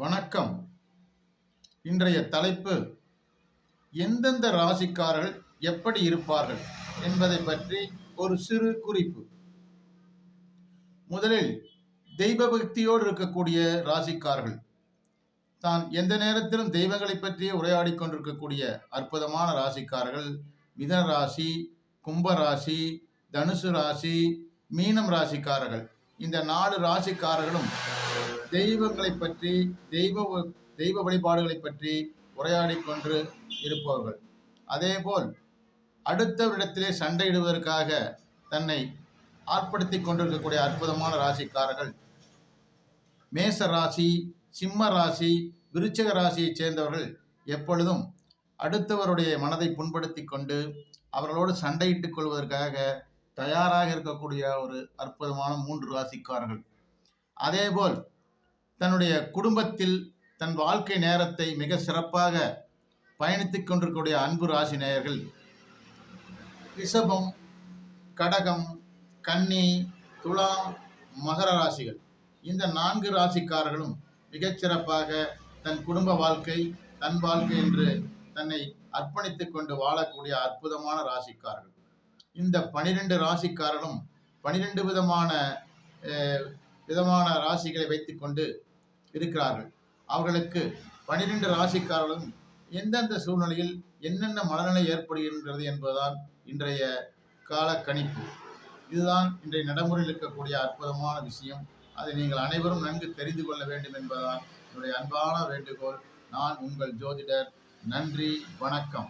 வணக்கம். இன்றைய தலைப்பு எந்தெந்த ராசிக்காரர்கள் எப்படி இருப்பார்கள் என்பதை பற்றி ஒரு சிறு குறிப்பு. முதலில் தெய்வ பக்தியோடு இருக்கக்கூடிய ராசிக்காரர்கள், தான் எந்த நேரத்திலும் தெய்வங்களை பற்றியே உரையாடிக் கொண்டிருக்கக்கூடிய அற்புதமான ராசிக்காரர்கள் மிதன ராசி, கும்ப ராசி, தனுசு ராசி, மீனம் ராசிக்காரர்கள். இந்த 4 ராசிக்காரர்களும் தெய்வங்களை பற்றி, தெய்வ வழிபாடுகளை பற்றி உரையாடிக் கொண்டு இருப்பவர்கள். அதேபோல் அடுத்தவரிடத்திலே சண்டையிடுவதற்காக தன்னை ஆட்படுத்திக் கொண்டிருக்கக்கூடிய அற்புதமான ராசிக்காரர்கள் மேச ராசி, சிம்ம ராசி, விருச்சிக ராசியைச் சேர்ந்தவர்கள். எப்பொழுதும் அடுத்தவருடைய மனதை புண்படுத்தி கொண்டு அவர்களோடு சண்டையிட்டுக் கொள்வதற்காக தயாராக இருக்கக்கூடிய ஒரு அற்புதமான 3 ராசிக்காரர்கள். அதேபோல் தன்னுடைய குடும்பத்தில் தன் வாழ்க்கை நேரத்தை மிக சிறப்பாக பயணித்துக் கொண்டிருக்கக்கூடிய அன்பு ராசி நேயர்கள் ரிஷபம், கடகம், கன்னி, துலாம், மகர ராசிகள். இந்த 4 ராசிக்காரர்களும் மிகச்சிறப்பாக தன் குடும்ப வாழ்க்கை, தன் வாழ்க்கை என்று தன்னை அர்ப்பணித்துக் கொண்டு வாழக்கூடிய அற்புதமான ராசிக்காரர்கள். இந்த 12 ராசிக்காரர்களும் 12 விதமான ராசிகளை வைத்துக்கொண்டு இருக்கிறார்கள். அவர்களுக்கு 12 ராசிக்காரர்களும் எந்தெந்த சூழ்நிலையில் என்னென்ன மனநிலை ஏற்படுகின்றது என்பதுதான் இன்றைய கால கணிப்பு. இதுதான் இன்றைய நடைமுறையில் இருக்கக்கூடிய அற்புதமான விஷயம். அதை நீங்கள் அனைவரும் நன்கு தெரிந்து கொள்ள வேண்டும் என்பதுதான் என்னுடைய அன்பான வேண்டுகோள். நான் உங்கள் ஜோதிடர். நன்றி, வணக்கம்.